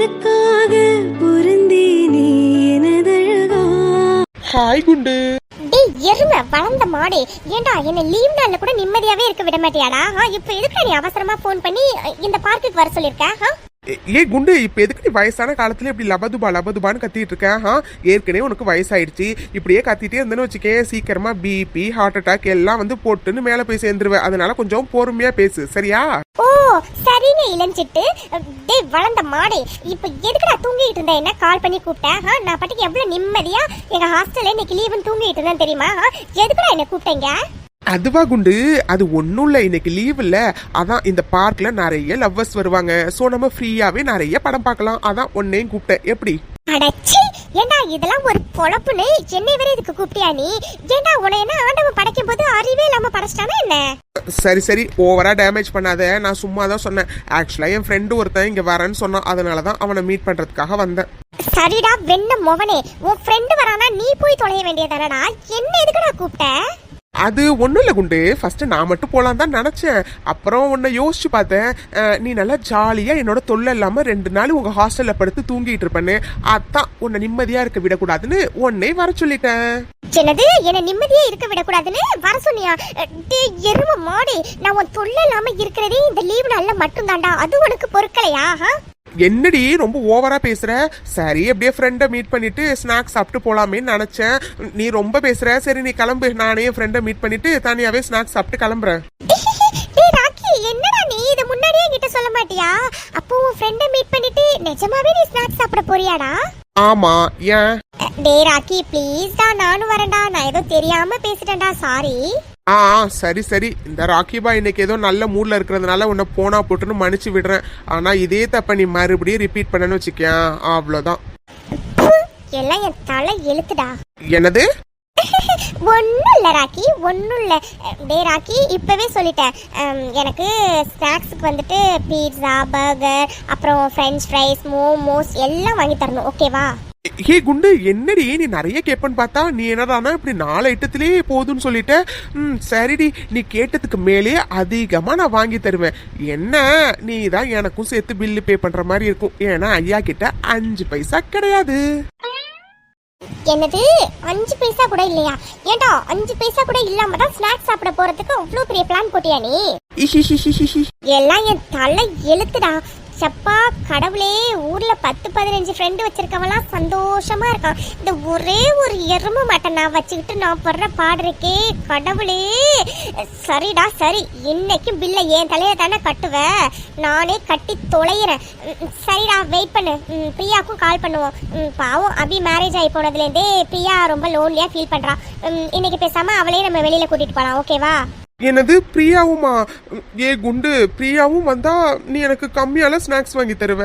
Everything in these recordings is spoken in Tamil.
உனக்காக பொருந்தேனே எனதழகா. ஹாய் குண்டு. டேய் எருமை வளர்ந்த மாடு, ஏண்டா என்ன லீவ் நாள்ல கூட நிம்மதியாவே இருக்க விட மாட்டியாடா? இப்போ எதுக்கு நீ அவசரமா ஃபோன் பண்ணி இந்த பார்க்குக்கு வர சொல்லிருக்க? ஏ குண்டு, இப்ப எதுக்கு நீ வயசான காலத்துல இப்படி லபதுபான்னு கத்திட்டு இருக்க? ஏற்கனவே உனக்கு வயசாயிடுச்சு. இப்படியே கத்திட்டே இருந்தேன்னு வச்சுக்கே, சீக்கிரமா பிபி ஹார்ட் அட்டாக் எல்லாம் வந்து போட்டுன்னு மேல போய் சேர்ந்துருவேன். அதனால கொஞ்சம் பொறுமையா பேசு, சரியா? ஓ சரிங்க இளஞ்சிட்டு. டேய் வளர்ந்த மாடு, இப்ப எதுக்குடா தூங்கிட்டு இருந்த? என்ன கால் பண்ணி கூப்பிட்டேன்? நான் பாட்டுக்கு எவ்வளவு நிம்மதியா எங்க ஹாஸ்டல்ல இன்னைக்கு லீவுன்னு தூங்கிட்டு இருந்தேன் தெரியுமா? எதுக்குடா என்ன கூப்பிட்டீங்க? அதுவா குண்டு, அது ஒன்னும் இல்ல, இன்னைக்கு லீவ் இல்ல. அதான் இந்த பார்க்ல நிறைய லவ்வர்ஸ் வருவாங்க. சோ நம்ம ஃப்ரீயாவே நிறைய படம் பார்க்கலாம். அதான் உன்னையும் கூப்பிட்டேன். எப்படி? அடச்சி, ஏண்டா இதெல்லாம் ஒரு பொழப்புன்னு என்னை வரை இதுக்கு கூப்பிட்டியா நீ? ஏண்டா உன்னை என்ன ஆண்டவன் படைக்கும் போது அறிவே இல்லாம படைச்சிட்டானா என்ன? சரி சரி, ஓவரா டேமேஜ் பண்ணாத. நான் சும்மா தான் சொன்னேன். ஆக்சுவலா என் ஃப்ரெண்டு ஒருத்தன் இங்க வரேன்னு சொன்னான். அதனாலதான் அவனை மீட் பண்றதுக்காக வந்தேன். சரிடா வெண்ண மொவனே, உன் ஃப்ரெண்டு வரானா நீ போய் தொலைய வேண்டியதானடா. என்ன எதுக்குடா கூப்பிட்ட? அது ஒன்றும் இல்லை குண்டு, ஃபர்ஸ்ட் நான் மட்டும் போகலாம் தான் நினச்சேன். அப்புறம் உன்னை யோசிச்சு பார்த்தேன். நீ நல்லா ஜாலியாக என்னோட தொல்லை இல்லாமல் 2 நாள் உங்கள் ஹாஸ்டலில் படுத்து தூங்கிட்டு இருப்பேன்னு. அதான் உன்னை நிம்மதியாக இருக்க விடக்கூடாதுன்னு உன்னை வர சொல்லிட்டேன். என்னது, என்ன நிம்மதியா இருக்க விடக்கூடாதுன்னு வர சொன்னியா? எரும மாடு, நான் உன் தொல்லை இல்லாம இருக்கிறதே இந்த லீவு நாள்ல மட்டும் தான்டா. அது உனக்கு பொறுக்கலையா? என்னடி ரொம்ப ஓவரா பேசுற? சரி, அப்படியே ஃப்ரெண்டை மீட் பண்ணிட்டு ஸ்நாக்ஸ் சாப்பிட்டு போலாமேன்னு நினைச்சேன். நீ ரொம்ப பேசுற. சரி நீ கிளம்பு, நானே ஃப்ரெண்டை மீட் பண்ணிட்டு தனியாவே ஸ்நாக்ஸ் சாப்பிட்டு கிளம்புறேன். என்னடா நீ இத முன்னாடியே என்கிட்ட சொல்ல மாட்டியா? அப்போ உன் ஃப்ரெண்டை மீட் பண்ணிட்டு நிஜமாவே நீ ஸ்நாக்ஸ் சாப்பிட போறியாடா? ஆமா, ஏன்? டேய் ராக்கி ப்ளீஸ் டா, நானும் வரேன்டா. நான் ஏதோ தெரியாம பேசிட்டேன்டா, சாரி. சரி சரி. இந்த ராக்கி பாய் இன்னைக்கு ஏதோ நல்ல மூட்ல இருக்கிறதுனால உன்னை போனா போட்டுன்னு மன்னிச்சு விடுறேன். ஆனா இதே தப்ப நீ மறுபடியும் ரிப்பீட் பண்ணன்னு வச்சுக்கேன், அவ்வளவுதான். எல்லாம் என் தலை எழுத்துடா. என்னது? ஒன்னும் இல்ல ராக்கி, ஒன்னும் இல்ல. டே ராக்கி, இப்பவே சொல்லிட்டேன். எனக்கு ஸ்நாக்ஸுக்கு வந்துட்டு பீட்சா, பர்கர், அப்புறம் ஃப்ரெஞ்ச் ஃப்ரைஸ், மோமோஸ் எல்லாம் வாங்கி தரணும், ஓகேவா? ஹே குண்டு, என்னடி நீ நிறைய கேப்பன்னு பார்த்தா நீ என்னடானா இப்படி 4 ஐட்டத்திலே போதுன்னு சொல்லிட்ட. சரிடி, நீ கேட்டதுக்கு மேலே அதிகமா நான் வாங்கி தருவேன். என்ன, நீ தான் எனக்கும் சேர்த்து பில்லு பே பண்ற மாதிரி இருக்கும். ஏன்னா ஐயா கிட்ட 5 பைசா கிடையாது. என்னது 5 பைசா கூட இல்லையா? ஏண்டா 5 பைசா கூட இல்லாம தான் ஸ்நாக்ஸ் சாப்பிட போறதுக்கு அவ்வளவு பெரிய பிளான் போட்டியா நீ? எல்லாம் என் தலை எழுத்துடா. சப்பா கடவுளே, ஊர்ல 10-15 ஃப்ரெண்டு வச்சிருக்கவெல்லாம் சந்தோஷமா இருக்கான். இந்த ஒரே ஒரு எருமை மாட்டை நான் வச்சுக்கிட்டு நான் படுற பாடுறக்கே கடவுளே. சரிடா சரி, இன்னைக்கும் பில்லை என் தலையில தானே கட்டுவேன், நானே கட்டி தொலைகிறேன். சரிடா வெயிட் பண்ணு, பிரியாவுக்கும் கால் பண்ணுவோம். பாவம் அபி மேரேஜ் ஆகி போனதுலேருந்தே பிரியா ரொம்ப லோன்லியா ஃபீல் பண்றான். இன்னைக்கு பேசாம அவளையே நம்ம வெளியில கூட்டிட்டு போலாம், ஓகேவா? என்னது பிரியாவுமா? ஏ குண்டு, பிரியாவும் வந்தா நீ எனக்கு கம்மியால ஸ்நாக்ஸ் வாங்கி தருவ?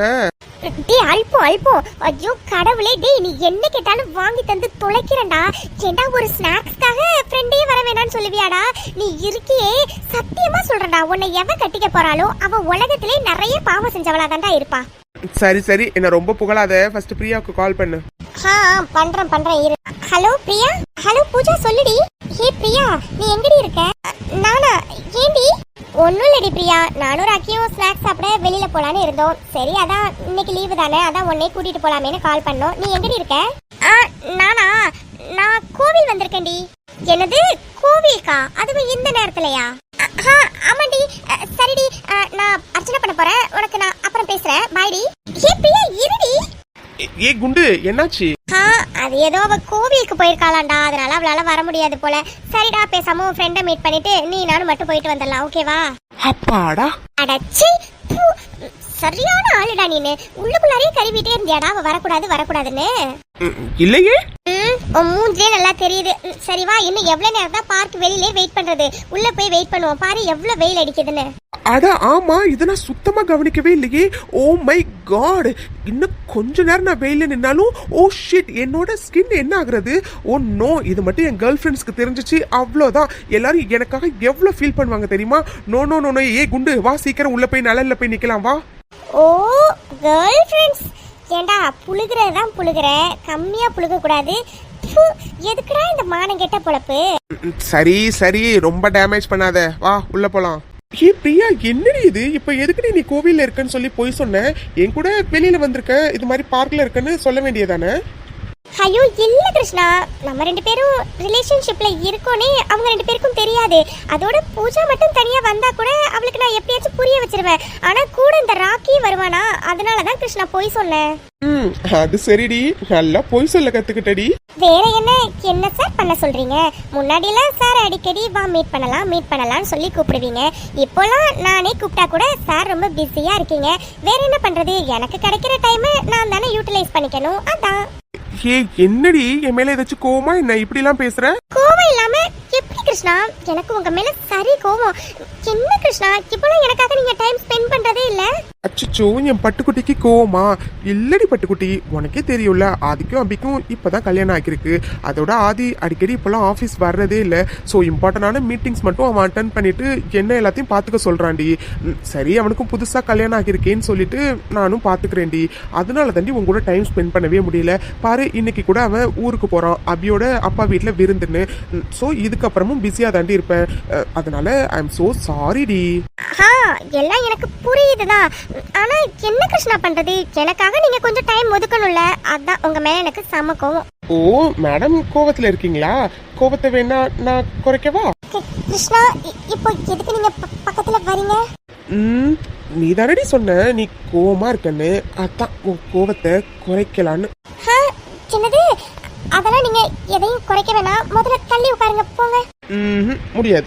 டேய் அல்பம், ஐயோ கடவுளே, டேய் நீ என்ன கேட்டாலும் வாங்கி தந்து தொலைக்கிறேன்டா. ஏண்டா ஒரு ஸ்நாக்ஸ்க்காக ஃப்ரெண்டே வர வேணாம்னு சொல்லுவியாடா? நீ இருக்கியே, சத்தியமா சொல்றடா, உன்னை எவ கட்டிக்க போறாளோ அவ உலகத்திலே நிறைய பாவம் செஞ்சவளா தான்டா இருப்பா. சரி சரி, என்ன ரொம்ப புகழாத. ஃபர்ஸ்ட் பிரியாவுக்கு கால் பண்ணு. பண்றேன் இரு. ஹலோ பிரியா. ஹலோ பூஜா, சொல்லுடி. ஹே பிரியா, நீ எங்கடி இருக்க? நானா? ஏண்டி? ஒன்னும் இல்லடி பிரியா, நானும் ராக்கியும் ஸ்நாக்ஸ் சாப்பிட வெளியில போலான்னு இருந்தோம். சரி அதான் இன்னைக்கு லீவு தானே, அதான் உன்னை கூட்டிட்டு போலாமேன்னு கால் பண்ணோம். நீ எங்கடி இருக்க? நானா? நான் கோவில் வந்திருக்கேன்டி. என்னது கோவிலுக்கா? அதுவும் இந்த நேரத்துலயா? ஆமாண்டி. சரிடி, நான் அர்ச்சனை பண்ண போறேன். உனக்கு நான் அப்புறம் பேசுறேன். பாய்டி. ஏ பிரியா இருடி. ஏ குண்டு, என்னாச்சு? அது ஏதோ அவ கோவிலுக்கு போயிருக்காளாண்டா, அதனால அவளால வர முடியாது போல. சரிடா, பேசாம உன் ஃப்ரெண்டை மீட் பண்ணிட்டு நீ நானும் மட்டும் போயிட்டு வந்துடலாம், ஓகேவா? அப்பாடா. அடச்சி, சரியான ஆளுடா நீனு. உள்ளுக்குள்ளாரே கருவிட்டே இருந்தியாடா அவ வரக்கூடாதுன்னு. இல்லையே, மூஞ்சிலே நல்லா தெரியுது. சரி வா, இன்னும் எவ்வளவு நேரம் தான் பார்க் வெளியிலே வெயிட் பண்றது? உள்ள போய் வெயிட் பண்ணுவோம். பாரு எவ்வளவு வெயில் அடிக்குதுன்னு. அட ஆமா, இத நான் சுத்தமா கவனிக்கவே இல்லையே. ஓ மை காட், இன்னும் கொஞ்ச நேரம் நான் வெயில நின்னாலும் ஓ ஷிட், என்னோட ஸ்கின் என்ன ஆகுறது? ஓ நோ, இது மட்டும் என் கேர்ள் ஃப்ரெண்ட்ஸ்க்கு தெரிஞ்சிச்சு அவ்வளவுதான். எல்லாரும் எனக்காக எவ்வளவு ஃபீல் பண்ணுவாங்க தெரியுமா? No no no. ஏ குண்டு வா, சீக்கிரம் உள்ள போய் நிழல்ல போய் நிக்கலாம் வா. ஓ கேர்ள் ஃப்ரெண்ட்ஸ், ஏண்டா புழுகிறதான் புழுகிற, கம்மியா புழுக கூடாது. எதுக்குடா இந்த மானம் கெட்ட பொழப்பு? சரி சரி, ரொம்ப டேமேஜ் பண்ணாத, வா உள்ள போலாம். ஏ பிரியா, என்னடி இது? இப்ப எதுக்குடி நீ கோவில்ல இருக்கன்னு சொல்லி போய் சொன்ன? என் கூட வெளியில வந்திருக்க, இது மாதிரி பார்க்ல இருக்கன்னு சொல்ல வேண்டியதானே? ஐயோ இல்ல கிருஷ்ணா, நம்ம 2 பேரும் ரிலேஷன்ஷிப்ல இருக்கோனே அவங்க 2 பேருக்கும் தெரியாது. அதோட பூஜா மட்டும் தனியா வந்தா கூட அவளுக்கு நான் எப்படியாச்சும் புரிய வச்சிருவேன். ஆனா கூட இந்த ராக்கி வருவானா, அதனாலதான் கிருஷ்ணா போய் சொன்னேன். அது சரிடி, நல்லா போய் சொல்ல கத்துக்கிட்டடி. வேற என்ன சார் பண்ண சொல்றீங்க? முன்னாடிலாம் சார் அடிக்கடி வா மீட் பண்ணலாம்னு சொல்லி கூப்பிடுவீங்க. இப்போலாம் நானே கூப்பிட்டா கூட சார் ரொம்ப பிஸியா இருக்கீங்க. வேற என்ன பண்றது? எனக்கு கிடைக்கிற டைம் நான் தானே யூட்டிலைஸ் பண்ணிக்கணும். அதான். ஏ என்னடி, என் மேல ஏதாச்சும் கோவமா என்ன இப்படி எல்லாம் பேசுற? கோவம் இல்லாம எப்படி கிருஷ்ணா? எனக்கு உங்க மேல சரி கோவம். என்ன கிருஷ்ணா, இப்போலாம் எனக்காக நீங்க டைம் ஸ்பெண்ட் பண்றதே இல்ல. அச்சோ, என் பட்டுக்குட்டிக்கு கோவமா? இல்லடி பட்டுக்குட்டி, உனக்கே தெரியும்ல, ஆதிக்கும் அபிக்கும் இப்பதான் கல்யாணம் ஆகிருக்கு. அதோட ஆதி அடிக்கடி இப்பெல்லாம் ஆஃபீஸ் வர்றதே இல்லை. ஸோ இம்பார்ட்டன்டான மீட்டிங்ஸ் மட்டும் அவன் அட்டன் பண்ணிட்டு என்ன எல்லாத்தையும் பார்த்துக்க சொல்றான்டி. சரி, அவனுக்கும் புதுசா கல்யாணம் ஆகிருக்கேன்னு சொல்லிட்டு நானும் பாத்துக்கிறேன்டி. அதனால தாண்டி உங்க கூட டைம் ஸ்பெண்ட் பண்ணவே முடியல. பாரு, இன்னைக்கு கூட அவன் ஊருக்கு போறான், அபியோட அப்பா வீட்டுல விருந்துன்னு. ஸோ இதுக்கப்புறமும் பிஸியா தாண்டி இருப்பேன். அதனால ஐ எம் சோ சாரிடி. எல்லாம் எனக்கு புரியுதுதான். ஆனா என்ன கிருஷ்ணா பண்றது? எனக்காக நீங்க கொஞ்சம் டைம் ஒதுக்கணும்ல. அதான் உங்க மேல எனக்கு செம கோவம். ஓ மேடம், கோவத்துல இருக்கீங்களா? கோவத்தை வேணா நான் குறைக்கவா? கிருஷ்ணா, இப்போ எதுக்கு நீங்க பக்கத்துல வரீங்க? நீ தானடி சொன்ன நீ கோவமா இருக்கன்னு, அதான் உன் கோவத்தை குறைக்கலான்னு. சின்னது, அதெல்லாம் நீங்க எதையும் குறைக்க வேணாம். முதல்ல தள்ளி உட்காருங்க, போங்க. முடியாது.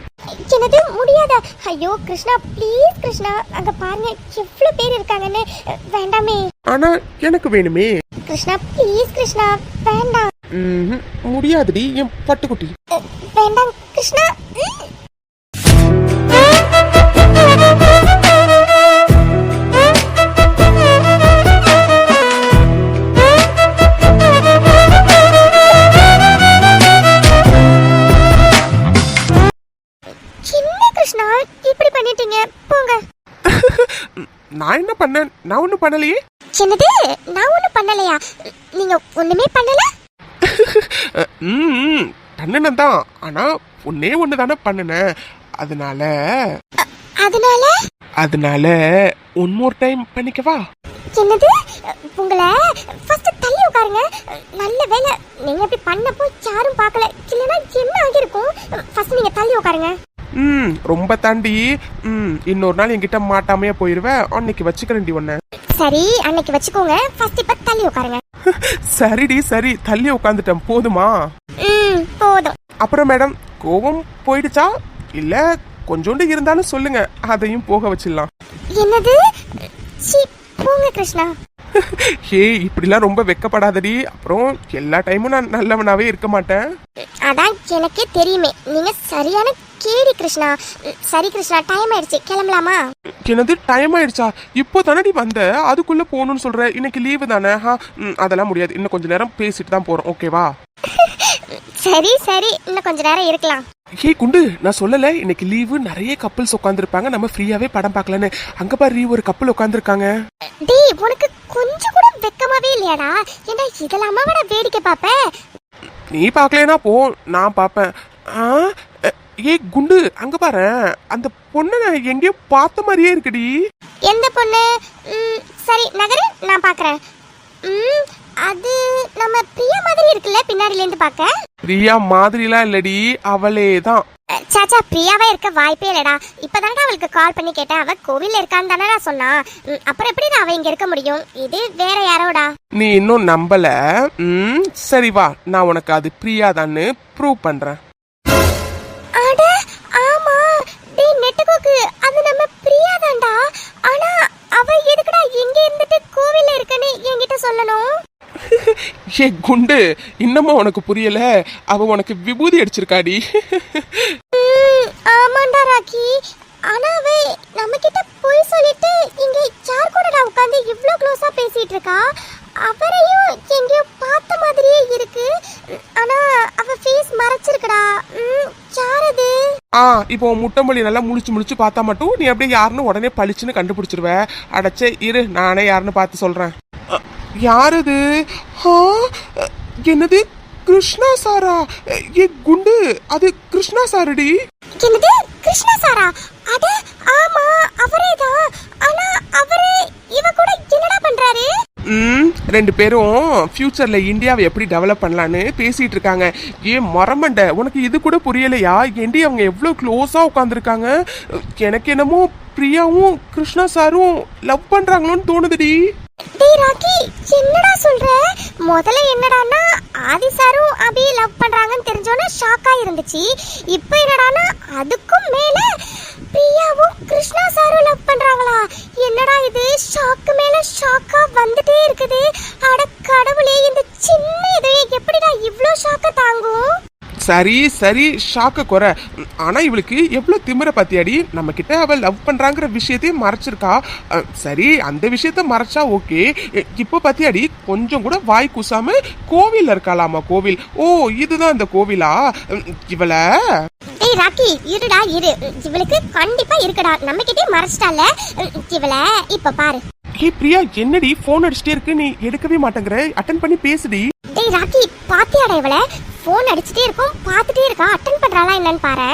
சின்னது, முடியாதா? ஐயோ கிருஷ்ணா, ப்ளீஸ் கிருஷ்ணா, அங்க பாருங்க எவ்வளவு பேர் இருக்காங்கன்னு. வேண்டாமே. ஆனா எனக்கு வேணுமே. கிருஷ்ணா ப்ளீஸ் கிருஷ்ணா, வேண்டாம். முடியாதுடி என் பட்டுக்குட்டி. வேண்டாம் கிருஷ்ணா. இப்படி பண்ணிட்டீங்க, போங்க. நான் என்ன பண்ணேன்? நான் ஒண்ணும் பண்ணலையே. சின்னது, நான் ஒண்ணும் பண்ணலையா? நீங்க ஒண்ணுமே பண்ணல? பண்ணனதான், ஆனா ஒன்னே ஒண்ணு தானே பண்ணுனேன். அதனால ஒன் மோர் டைம் பண்ணிக்கவா? என்னது? உங்களை ஃபர்ஸ்ட் தள்ளி உட்காருங்க. நல்ல வேளை நீங்க இப்படி பண்ணப்போ யாரும் பார்க்கல. இல்லைன்னா என்ன ஆகிருக்கும்? ஃபர்ஸ்ட் நீங்க தள்ளி உட்காருங்க. ரொம்ப தாண்டி. இன்னொரு நாள் என்கிட்ட மாட்டாமையா போயிருவேன். அன்னைக்கு வச்சுக்கிறேன்டி ஒன்ன. சரி, அன்னைக்கு வச்சுக்கோங்க. ஃபர்ஸ்ட் இப்ப தள்ளி உட்காருங்க. சரிடி, சரி, தள்ளி உட்காந்துட்டேன். போதுமா? போதும். அப்புறம் மேடம், கோவம் போயிடுச்சா? இல்ல கொஞ்சோண்டு இருந்தாலும் சொல்லுங்க, அதையும் போக வச்சிடலாம். என்னது? போங்க கிருஷ்ணா. ஹே, இப்படிலாம் ரொம்ப வெக்கப்படாதடி. அப்புறம் எல்லா டைமும் நான் நல்லவனாவே இருக்க மாட்டேன். அதான் எனக்கே தெரியுமே, நீங்க சரியான கேடி கிருஷ்ணா. சரி கிருஷ்ணா, டைம் ஆயிடுச்சு, கிளம்பலாமா? என்னது டைம் ஆயிடுச்சா? இப்போ தானடி வந்த, அதுக்குள்ள போகணும்னு சொல்ற. இன்னைக்கு லீவு தானே? அதெல்லாம் முடியாது. இன்னும் கொஞ்ச நேரம் பேசிட்டு தான் போறோம், ஓகேவா? சரி சரி, இன்னும் கொஞ்ச நேரம் இருக்கலாம். ஹே குண்டு, நான் சொல்லல இன்னைக்கு லீவு, நிறைய கப்பிள்ஸ் உட்காந்துருப்பாங்க, நம்ம ஃப்ரீயாவே படம் பார்க்கலான்னு. அங்க பாரு, ஒரு கப்பிள் உட்காந்துருக்காங்க. டேய், உனக்கு கொஞ்சம் கூட வெக்கமாவே இல்லையாடா? ஏண்டா இதெல்லாமா வட வேடிக்கை பாப்ப? நீ பார்க்கலனா போ, நான் பாப்பேன். ஏ குண்டு, அங்க பாரு, அந்த பொண்ணு நான் எங்கேயோ பார்த்த மாதிரியே இருக்குடி. எந்த பொண்ணு? சரி நகரு, நான் பாக்குறேன். அது நம்ம பிரியா மாதிரி இருக்குல்ல, பின்னாடில இருந்து பாக்க. பிரியா மாதிரிலாம் இல்லடி, அவளே தான். சாச்சா, பிரியாவே இருக்க வாய்ப்பே இல்லடா. இப்பதானடா அவளுக்கு கால் பண்ணி கேட்டேன். அவ கோவில்ல இருக்கான்னு தானடா சொன்னா. அப்புறம் எப்படிடா அவ இங்க இருக்க முடியும்? இது வேற யாரோடா? நீ இன்னும் நம்பல? சரி வா, நான் உனக்கு அது பிரியா தான்னு ப்ரூவ் பண்றேன். அட ஆமா, டேய் நெட்டகோக்கு, அது நம்ம பிரியா தான்டா. ஆனா அவ எதுக்குடா இங்க இருந்துட்டு கோவில்ல இருக்கன்னு என்கிட்ட சொல்லணும்? ஏ குண்டு, இன்னமா உனக்கு புரியல? அவ உனக்கு விபூதி அடிச்சிருக்காடி. ஆமாண்டா ராக்கி. ஆனா அவ நம்ம கிட்ட போய் சொல்லிட்டு இங்க யார் கூடடா உட்கார்ந்து இவ்ளோ க்ளோஸா பேசிட்டு இருக்கா? அவரையும் எங்கேயோ பார்த்த மாதிரியே இருக்கு. ஆனா அவ ஃபேஸ் மறைச்சிருக்கடா. யார் அது? இப்போ முட்டமொழி நல்லா முழிச்சு பார்த்தா மட்டும் நீ அப்படியே யாருன்னு உடனே பளிச்சுன்னு கண்டுபிடிச்சிருவ. அடைச்சே இரு, நானே யாருன்னு பார்த்து சொல்றேன். யார் அது? என்னது, கிருஷ்ணா சாரா? ஏ குண்டு, அது கிருஷ்ணா சாரடி. என்னது கிருஷ்ணா சாரா? அட ஆமா அவரேதான். ஆனா அவரு இவ கூட என்னடா பண்றாரு? ரெண்டு பேரும் ஃபியூச்சர்ல இந்தியாவை எப்படி டெவலப் பண்ணலான்னு பேசிட்டு இருக்காங்க. ஏன் மரமண்ட, உனக்கு இது கூட புரியலையா? ஏண்டி அவங்க எவ்வளவு க்ளோஸா உட்காந்துருக்காங்க. எனக்கு என்னமோ பிரியாவும் கிருஷ்ணா சாரும் லவ் பண்றாங்களோன்னு தோணுதுடி. டேய் ராக்கி, என்னடா சொல்ற? முதல்ல என்னடான்னா ஆதி சாரும் அபி லவ் பண்றாங்கன்னு தெரிஞ்சோன்னா ஷாக்கா இருந்துச்சு. இப்போ என்னடான்னா அதுக்கும் மேல பிரியாவும் கிருஷ்ணா சாரும் லவ் பண்றாங்களா? என்னடா இது, ஷாக்கு மேல ஷாக்கா வந்துட்டே இருக்குது. அட கடவுளே, இந்த சின்ன இதே எப்படிடா இவ்ளோ ஷாக்க தாங்கும்? சரி சரி, ஷாக்க குறை. ஆனா இவளுக்கு எவ்வளவு திமிர பத்தியாடி. நம்ம கிட்ட அவள் லவ் பண்றாங்கிற விஷயத்தையும் மறைச்சிருக்கா. சரி, அந்த விஷயத்த மறைச்சா ஓகே. இப்போ பத்தியாடி கொஞ்சம் கூட வாய் கூசாம கோவில் இருக்காளாமா. கோவில்? ஓ, இதுதான் அந்த கோவிலா? இவள டேய் ராக்கி, இருடா இரு. இவளுக்கு கண்டிப்பா இருக்குடா, நம்ம கிட்டே மறைச்சிட்டால இவள. இப்ப பாரு. ஏ பிரியா, என்னடி போன் அடிச்சுட்டே இருக்கு, நீ எடுக்கவே மாட்டேங்கிற? அட்டன் பண்ணி பேசுடி. டேய் ராக்கி, பாத்தியாடா இவள? போன் அடிச்சுட்டே இருக்கும், பாத்துட்டே இருக்கா. அட்டன் பண்றாளா என்னன்னு பாரு.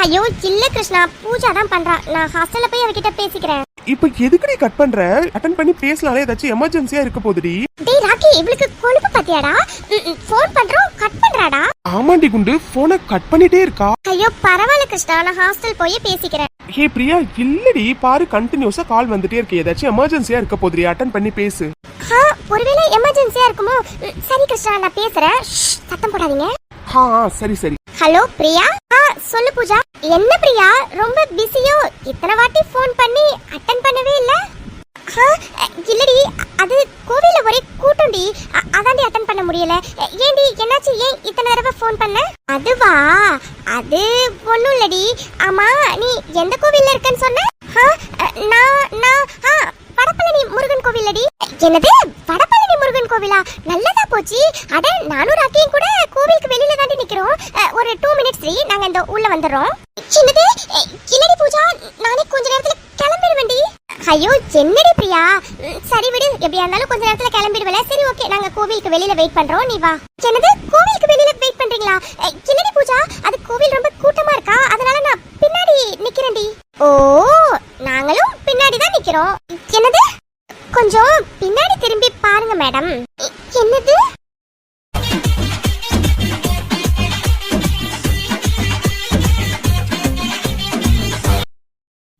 ஐயோ இல்ல கிருஷ்ணா, பூஜா தான் பண்றா. நான் ஹாஸ்டல்ல போய் அவகிட்ட பேசிக்கிறேன். இப்ப எதுக்குடி கட் பண்ற? அட்டன் பண்ணி பேசலாம்ல, ஏதாச்சும் எமர்ஜென்சியா இருக்க போகுதுடி. டேய் ராக்கி, இவளுக்கு கொழுப்பு பாத்தியாடா? போன் பண்றோம் கட் பண்றாடா. ஆமாண்டி குண்டு, போனை கட் பண்ணிட்டே இருக்கா. ஐயோ பரவாயில்ல கிருஷ்ணா, நான் ஹாஸ்டல் போய் பேசிக்கிறேன். ஹே பிரியா, இல்லடி பாரு, கண்டினியூஸா கால் வந்துட்டே இருக்கு. ஏதாச்சும் எமர்ஜென்சியா இருக்க போகுதுடி, அட்டன் பண்ணி பேசு. ஒருவேளை எமர்ஜென்சியா இருக்குமோ? சரி கிருஷ்ணா, நான் பேசுறேன். சத்தம் போடாதீங்க. சரி சரி. ஹலோ பிரியா. சொல்லு பூஜா. என்ன பிரியா, ரொம்ப பிஸியோ? இத்தனை வாட்டி போன் பண்ணி அட்டன் பண்ணவே இல்ல. இல்லடி, அது கோவில்ல ஒரே கூட்டம்டி, அதாண்டி அட்டன் பண்ண முடியல. ஏண்டி என்னாச்சு? ஏன் இத்தனை தடவை போன் பண்ண? அதுவா, அது ஒண்ணும் இல்லடி. ஆமா, நீ எந்த கோவில்ல இருக்கன்னு சொன்ன? நான் வடபழனி முருகன் கோவில்லடி. என்னது, வடபழனி முருகன் கோவிலா? நல்லதா போச்சு. அட நானும் ராக்கியும் கூட கோவிலுக்கு வெளியில தாண்டி நிக்கிறோம். ஒரு 2 மினிட்ஸ் நாங்க இந்த உள்ள வந்துடுறோம். சின்னது இல்லடி பூஜா, நானே கொஞ்ச நேரத்துல கிளம்பிடுவேன்டி. ஐயோ என்னடி பிரியா, சரி விடு, எப்படியா இருந்தாலும் கொஞ்ச நேரத்துல கிளம்பிடுவல. சரி ஓகே, நாங்க கோவிலுக்கு வெளியில வெயிட் பண்றோம், நீ வா. என்னது, கோவிலுக்கு வெளியில வெயிட் பண்றீங்களா? இல்லடி பூஜா, அது கோவில் ரொம்ப கூட்டமா இருக்கா, அதனால நான் பின்னாடி நிக்கிறேன்டி. ஓ, நாங்களும் பின்னாடி தான் நிக்கிறோம். என்னது, கொஞ்சம் பின்னாடி திரும்பி பாருங்க மேடம். என்னது,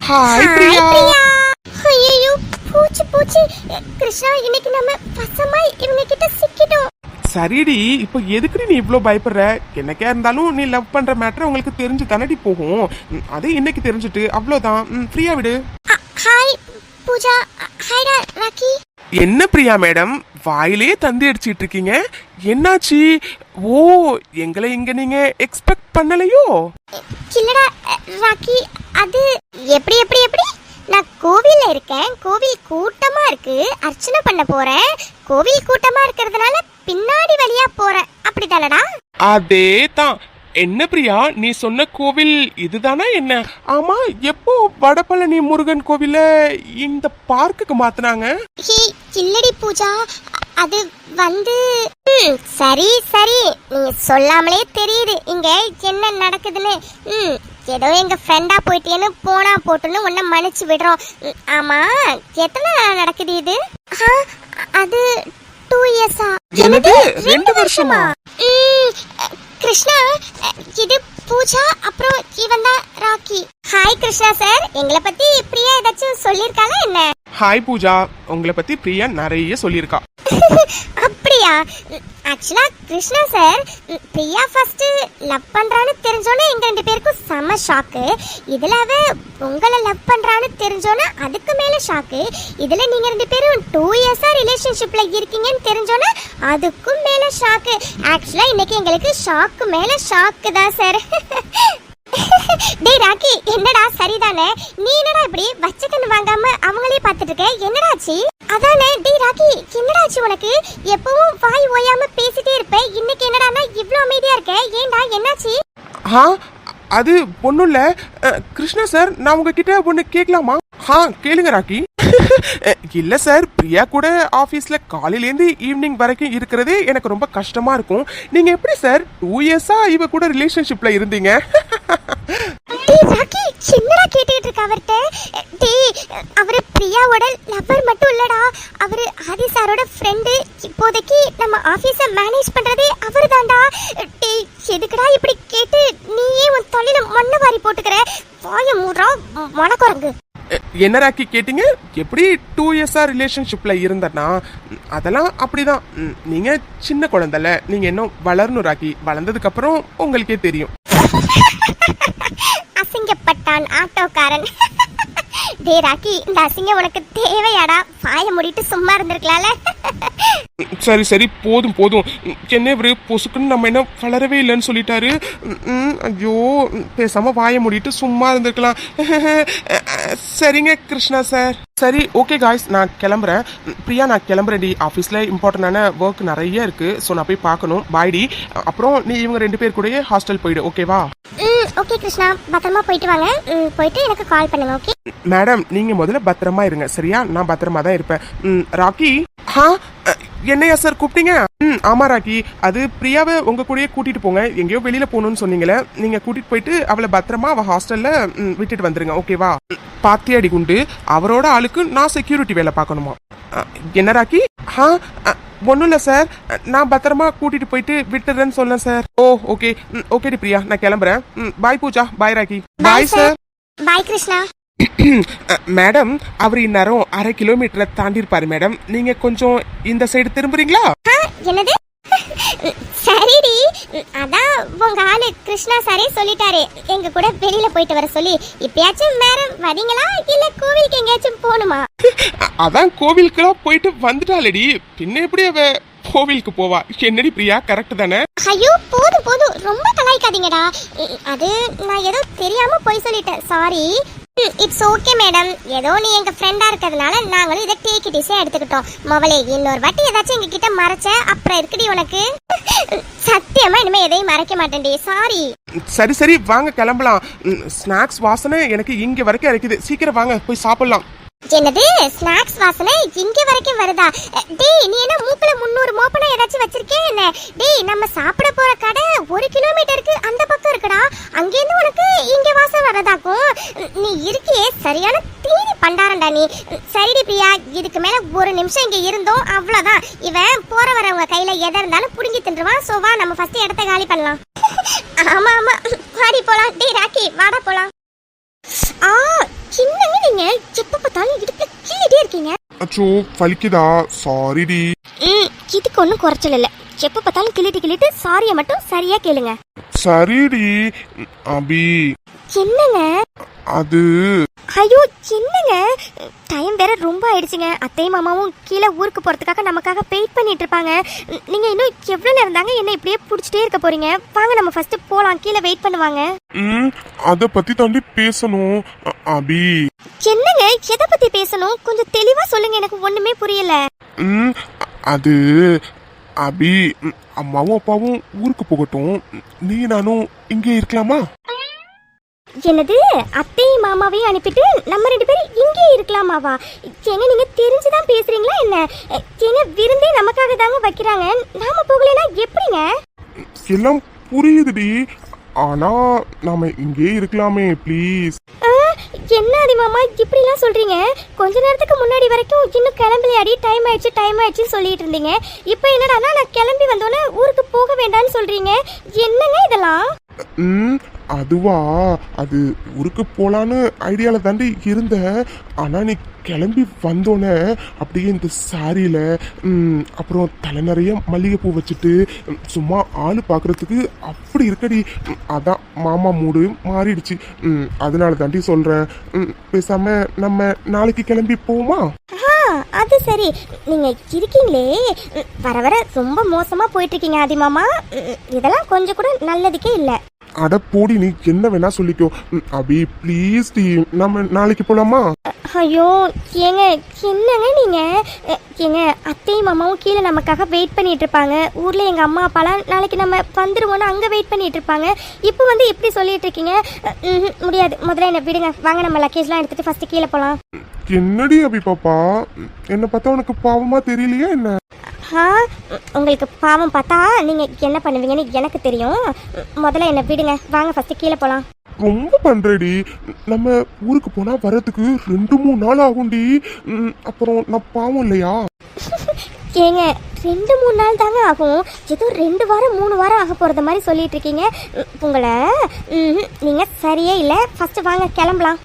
ஹாய் பிரியா. ஐயோ பூச்சி பூச்சி. கிருஷ்ணா, இன்னைக்கு நம்ம பசமா இவங்க கிட்ட சிக்கிட்டோம். சரிடி, இப்போ எதுக்கு நீ இவ்ளோ பயப்படுற? என்னக்கா இருந்தாலும் நீ லவ் பண்ற மேட்டர் உங்களுக்கு தெரிஞ்சு தானடி போகும். அது இன்னைக்கு தெரிஞ்சுட்டு அவ்வளவுதான். ஃப்ரீயா விடு. ஹாய் பூஜா. ஹாய்டா ராக்கி. என்ன பிரியா மேடம், வாயிலே தந்தி அடிச்சிட்டு இருக்கீங்க? என்னாச்சு? ஓ, எங்களை இங்க நீங்க எக்ஸ்பெக்ட் பண்ணலையோ? இல்லடா ராக்கி, அது எப்படி எப்படி எப்படி நான் கோவில்ல இருக்கேன், கோவில் கூட்டமா இருக்கு, அர்ச்சனை பண்ண போறேன். கோவில் கூட்டமா இருக்கிறதுனால பின்னாடி வழியா போறேன், அப்படிதானடா? அதே தான். என்ன பிரியா, நீ சொன்ன கோவில் இதுதானா என்ன? ஆமா, எப்போ வடபழனி முருகன் கோவில இந்த பார்க்குக்கு மாத்துனாங்க? இல்லடி பூஜா, அது வந்து சரி சரி, நீ சொல்லாமலே தெரியுது இங்க என்ன நடக்குதுன்னு. ஏதோ எங்க ஃப்ரெண்டா போயிட்டேன்னு போனா போட்டுன்னு உன்னை மன்னிச்சு விடுறோம். ஆமா, எத்தனை நாள் நடக்குது இது? அது 2 இயர்ஸா? என்னது, 2 வருஷமா? கிருஷ்ணா, இது பூஜா, அப்புறம் இவன் தான் ராக்கி. ஹாய் கிருஷ்ணா சார், எங்களை பத்தி பிரியா ஏதாச்சும் சொல்லிருக்காங்க என்ன? ஹாய் பூஜா, உங்களை பத்தி பிரியா நிறைய சொல்லியிருக்கா. அப்படியா? ஆக்சுவலா Krishna sir, Priya first love பண்றான்னு தெரிஞ்சோன்னே எங்க 2 பேருக்கும் செம ஷாக்கு. இதுல அவ உங்களை லவ் பண்றான்னு தெரிஞ்சோன்னா அதுக்கு மேல ஷாக்கு. இதுல நீங்க 2 பேரும் 2 இயர்ஸா ரிலேஷன்ஷிப்ல இருக்கீங்கன்னு தெரிஞ்சோன்னா அதுக்கும் மேல ஷாக்கு. ஆக்சுவலா இன்னைக்கு எங்களுக்கு ஷாக்கு மேல ஷாக்கு தான் சார். டேய் ராக்கி, என்னடா சரிதானே? நீ என்னடா இப்படி வச்சக்கன்னு வாங்காம அவங்களே பார்த்துட்டு இருக்க? என்னடாச்சு? அதானே. டேய் ராக்கி, என்னடாச்சு உனக்கு? எப்பவும் வாய் ஓயாம பேசிட்டே இருப்ப, இன்னைக்கு என்னடானா இவ்ளோ அமைதியா இருக்க? ஏன்டா, என்னாச்சு? அது ஒண்ணும் இல்ல. கிருஷ்ணா சார், நான் உங்ககிட்ட ஒண்ணு கேட்கலாமா? கேளுங்க ராக்கி. இல்ல சார், பிரியா கூட ஆபீஸ்ல காலையில இருந்து ஈவினிங் வரைக்கும் இருக்கிறதே எனக்கு ரொம்ப கஷ்டமா இருக்கும். நீங்க எப்படி சார் 2 இயர்ஸா இவ கூட ரிலேஷன்ஷிப்ல இருந்தீங்க? டேய் ராக்கி என்னடா கேட்டுட்டு இருக்க அவர்ட்ட? டேய் அவரு பிரியாவோட லவர் மட்டும் இல்லடா, அவரு ஆதி சாரோட ஃப்ரெண்டு. இப்போதைக்கு நம்ம ஆபீஸை மேனேஜ் பண்றதே அவர்தான்டா. டேய் எதுக்குடா இப்படி கேட்டு நீயே உன் தொழில மண்ணை வாரி போட்டுக்கிற? வாய மூடுறா மணக்குரங்கு. என்ன ராக்கி கேட்டீங்க? எப்படி 2 இயர்ஸா ரிலேஷன்ஷிப்ல இருந்தனா? அதெல்லாம் அப்படிதான். நீங்க சின்ன குழந்தைல, நீங்க இன்னும் வளரணும் ராக்கி. வளர்ந்ததுக்கு அப்புறம் உங்களுக்கே தெரியும். அசிங்கப்பட்டான் ஆட்டோக்காரன். டே ராக்கி, இந்த அசிங்கம் உனக்கு தேவையாடா? வாய மூடிட்டு சும்மா இருந்திருக்கலாம்ல. சரி சரி போதும் போதும். என்ன இவரு பொசுக்குன்னு நம்ம என்ன வளரவே இல்லைன்னு சொல்லிட்டாரு. ஐயோ, பேசாம வாய மூடிட்டு சும்மா இருந்திருக்கலாம். சரிங்க கிருஷ்ணா சார். சரி ஓகே காய்ஸ், நான் கிளம்புறேன். பிரியா நான் கிளம்புறேன்டி. ஆஃபீஸில் இம்பார்ட்டண்டான ஒர்க் நிறைய இருக்கு. ஸோ நான் போய் பார்க்கணும். பாய்டி. அப்புறம் நீ இவங்க 2 பேர் கூடயே ஹாஸ்டல் போயிடு. ஓகேவா? ஓகே கிருஷ்ணா, பத்திரமா போயிட்டு வாங்க. போயிட்டு எனக்கு கால் பண்ணுங்க. ஓகே மேடம், நீங்க முதல்ல பத்திரமா இருங்க சரியா? நான் பத்திரமா தான் இருப்பேன். ராக்கி. என்னையா சார் கூப்பிட்டீங்க? ஆமா ராக்கி, அது பிரியாவை உங்க கூடயே கூட்டிட்டு போங்க. எங்கேயோ வெளியில போகணும்னு சொன்னீங்களே, நீங்க கூட்டிட்டு போயிட்டு அவளை பத்திரமா அவ ஹாஸ்டல்ல விட்டுட்டு வந்துருங்க. ஓகேவா? பாத்தியாடி குண்டு, அவரோட ஆளுக்கு நான் செக்யூரிட்டி வேலை பார்க்கணுமா? என்ன ராக்கி? ஒன்றும் இல்லை சார், நான் பத்திரமா கூட்டிட்டு போயிட்டு விட்டுறேன்னு சொன்னேன் சார். ஓ ஓகே. ஓகேடி பிரியா, நான் கிளம்புறேன். பாய் பூஜா. பாய் ராக்கி. Bye sir. பாய் கிருஷ்ணா. மேடம், அவர் இந்நேரம் 1/2 கிலோமீட்டரை தாண்டி இருப்பாரு மேடம். நீங்க கொஞ்சம் இந்த சைடு திரும்புறீங்களா? என்னது? சரிடி, அதான் உங்க ஆளு கிருஷ்ணா சாரே சொல்லிட்டாரு எங்க கூட வெளியில போயிட்டு வர சொல்லி. இப்பயாச்சும் மேடம் வரீங்களா, இல்ல கோவிலுக்கு எங்கேயாச்சும் போகணுமா? அதான் கோவிலுக்குலாம் போயிட்டு வந்துட்டாலடி, பின்ன எப்படி அவ கோவிலுக்கு போவா? என்னடி பிரியா, கரெக்ட் தானே? ஐயோ போதும் போதும், ரொம்ப கலாய்க்காதீங்கடா. அது நான் ஏதோ தெரியாம போய் சொல்லிட்டேன், சாரி. It's okay madam. ஏதோ நீ எங்க ஃப்ரெண்டா இருக்கிறதுனால நாங்களும் இதை டேக் இட் ஈஸியா எடுத்துக்கிட்டோம். மவளே, இன்னொரு வாட்டி ஏதாச்சும் எங்க கிட்ட மறைச்ச அப்புறம் இருக்குடி உனக்கு. சத்தியமா இனிமே எதையும் மறைக்க மாட்டேன்டி, சாரி. சரி சரி வாங்க கிளம்பலாம். ஸ்நாக்ஸ் வாசனை எனக்கு இங்க வரைக்கும் இருக்குது. சீக்கிரம் வாங்க போய் சாப்பிடலாம். என்னது ஸ்நாக்ஸ் வாசனை இங்க வரைக்கும் வருதா? டேய் நீ என்ன மூக்குல 300 மோப்பனா ஏதாச்சும் வச்சிருக்கே என்ன? டேய் நம்ம சாப்பிட போற கடை 1 கிலோமீட்டருக்கு அந்த பக்கம் இருக்குடா. அங்க இருந்து உனக்கு இங்க வாசம் வரதாக்கும். நீ இருக்கியே சரியான தீனி பண்டாரண்டா நீ. சரிடி பிரியா, இதுக்கு மேல 1 நிமிஷம் இங்க இருந்தோம் அவ்வளவுதான். இவன் போற வரவங்க கையில எதை இருந்தாலும் புடுங்கி தின்றுவான். சோ வா நம்ம ஃபர்ஸ்ட் இடத்த காலி பண்ணலாம். ஆமா ஆமா வாடி போலாம். டேய் ராக்கி வாடா போலாம். சின்னங்க நீங்க எப்ப பார்த்தாலும் இடுப்புல கீழே இருக்கீங்க. அச்சோ வலிக்குதா? சாரிடி. இதுக்கு ஒன்றும் குறைச்சல் இல்லை. எப்ப பார்த்தாலும் கிளிட்டு சாரியை மட்டும் சரியா கேளுங்க. சரிடி அபி. என்னங்க அது? ஐயோ என்னங்க, டைம் வேற ரொம்ப ஆயிடுச்சுங்க. அத்தையும் மாமாவும் கீழே ஊருக்கு போறதுக்காக நமக்காக வெயிட் பண்ணிட்டு இருப்பாங்க. நீங்க இன்னும் எவ்வளவு நேரம் தாங்க என்ன இப்படியே புடிச்சிட்டே இருக்க போறீங்க? வாங்க நம்ம ஃபர்ஸ்ட் போலாம், கீழே வெயிட் பண்ணுவாங்க. அத பத்தி தாண்டி பேசணும் அபி. என்னங்க எதை பத்தி பேசணும்? கொஞ்சம் தெளிவா சொல்லுங்க, எனக்கு ஒண்ணுமே புரியல. அது அபி, அம்மாவும் அப்பாவும் ஊருக்கு போகட்டும், நீ நானும் இங்கே இருக்கலாமா? என்னது? அத்தையும் மாமாவையும் அனுப்பிட்டு நம்ம 2 பேரும் இங்கே இருக்கலாமாவா? ஏங்க நீங்க தெரிஞ்சுதான் பேசுறீங்களா என்ன? ஏங்க விருந்தே நமக்காக தாங்க வைக்கிறாங்க, நாம போகலைன்னா எப்படிங்க? எல்லாம் புரியுதுடி, ஆனா நாம இங்கே இருக்கலாமே ப்ளீஸ். என்ன ஆதி மாமா இப்படிலாம் சொல்றீங்க? கொஞ்ச நேரத்துக்கு முன்னாடி வரைக்கும் இன்னும் கிளம்பலையாடி, டைம் ஆயிடுச்சு சொல்லிட்டு இருந்தீங்க. இப்போ என்னடானா நான் கிளம்பி வந்தோன்னே ஊருக்கு போக வேண்டாம்னு சொல்றீங்க. என்னங்க இதெல்லாம்? அதுவா, அது ஊருக்கு போலான்னு ஐடியால தாண்டி இருந்த. ஆனா நீ கிளம்பி வந்தோன்னே அப்படியே இந்த சாரியில அப்புறம் தலை நிறைய மல்லிகைப்பூ வச்சுட்டு சும்மா ஆளு பாக்குறதுக்கு அப்படி இருக்கடி. அதான் மாமா மூடு மாறிடுச்சு. அதனால தாண்டி சொல்றேன், பேசாம நம்ம நாளைக்கு கிளம்பி போவோமா? அது சரி, நீங்க இருக்கீங்களே வர வர ரொம்ப மோசமா போயிட்டு இருக்கீங்க ஆதி மாமா. இதெல்லாம் கொஞ்சம் கூட நல்லதுக்கே இல்லை. அட போடி, நீ என்ன வேணா சொல்லிக்கோ அபி ப்ளீஸ் டி, நம்ம நாளைக்கு போலாமா? ஐயோ ஏங்க என்னங்க நீங்க? ஏங்க அத்தையும் மாமாவும் கீழே நமக்காக வெயிட் பண்ணிட்டு இருப்பாங்க. ஊர்ல எங்க அம்மா அப்பாலாம் நாளைக்கு நம்ம வந்துருவோன்னு அங்க வெயிட் பண்ணிட்டு இருப்பாங்க. இப்போ வந்து இப்படி சொல்லிட்டு இருக்கீங்க? முடியாது, முதல்ல என்ன விடுங்க. வாங்க நம்ம லக்கேஜ்லாம் எடுத்துட்டு ஃபர்ஸ்ட் கீழே போலாம். என்னடி அபி பாப்பா, என்ன பார்த்தா உனக்கு பாவமா தெரியலையா என்ன? உங்களுக்கு பாவம் பார்த்தா நீங்க என்ன பண்ணுவீங்கன்னு எனக்கு தெரியும். முதல்ல என்ன விடுங்க, வாங்க ஃபர்ஸ்ட் கீழே போலாம். ரொம்ப பண்றடி. நம்ம ஊருக்கு போனா வர்றதுக்கு 2-3 நாள் ஆகும்டி. அப்புறம் நான் பாவம் இல்லையா? ஏங்க 2-3 நாள் தாங்க ஆகும். ஏதோ 2 வாரம் 3 வாரம் ஆக போறது மாதிரி சொல்லிட்டு இருக்கீங்க. உங்களை நீங்க சரியே இல்லை. ஃபர்ஸ்ட் வாங்க கிளம்பலாம்.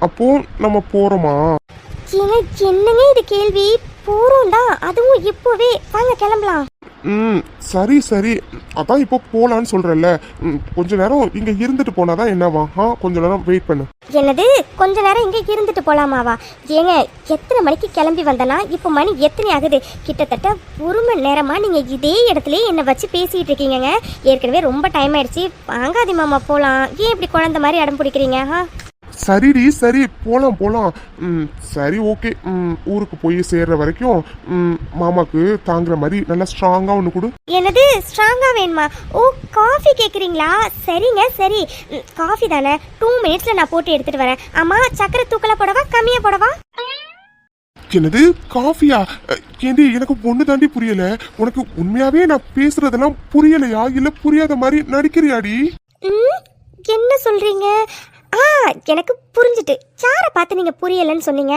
அப்போ நம்ம போறோமா? ஏங்க என்னங்க இது கேள்வி? போறோம் தான், அதுவும் இப்போவே. வாங்க கிளம்பலாம். சரி சரி, அதான் இப்போ போலான்னு சொல்றேன்ல. கொஞ்ச நேரம் இங்க இருந்துட்டு போனாதான் என்னவா? கொஞ்ச நேரம் வெயிட் பண்ணு. என்னது கொஞ்ச நேரம் இங்க இருந்துட்டு போலாமாவா? ஏங்க எத்தனை மணிக்கு கிளம்பி வந்தனா? இப்போ மணி எத்தனை ஆகுது? கிட்டத்தட்ட 1 மணி நேரமா நீங்க இதே இடத்துல என்னை வச்சு பேசிட்டு இருக்கீங்க. ஏற்கனவே ரொம்ப டைம் ஆயிடுச்சு. வாங்காதி மாமா போலாம். ஏன் இப்படி குழந்தை மாதிரி அடம் பிடிக்கிறீங்க? சரிடி சரி, போலாம் போலாம். சரி ஓகே. ஊருக்கு போய் சேர்ற வரைக்கும் மாமாக்கு தாங்குற மாதிரி நல்லா ஸ்ட்ராங்கா ஒன்று கொடு. என்னது ஸ்ட்ராங்கா வேணுமா? ஓ காஃபி கேக்குறீங்களா? சரிங்க சரி, காஃபி தானே, 2 மினிட்ஸ்ல நான் போட்டு எடுத்துட்டு வரேன். ஆமா சக்கரை தூக்கலா போடவா கம்மியா போடவா? என்னது காஃபியா? ஏண்டி எனக்கு ஒண்ணு தாண்டி புரியல. உனக்கு உண்மையாவே நான் பேசுறதெல்லாம் புரியலையா இல்ல புரியாத மாதிரி நடிக்கிறியாடி? என்ன சொல்றீங்க? எனக்கு புரிஞ்சுட்டு. யாரை பார்த்து நீங்க புரியலன்னு சொன்னீங்க?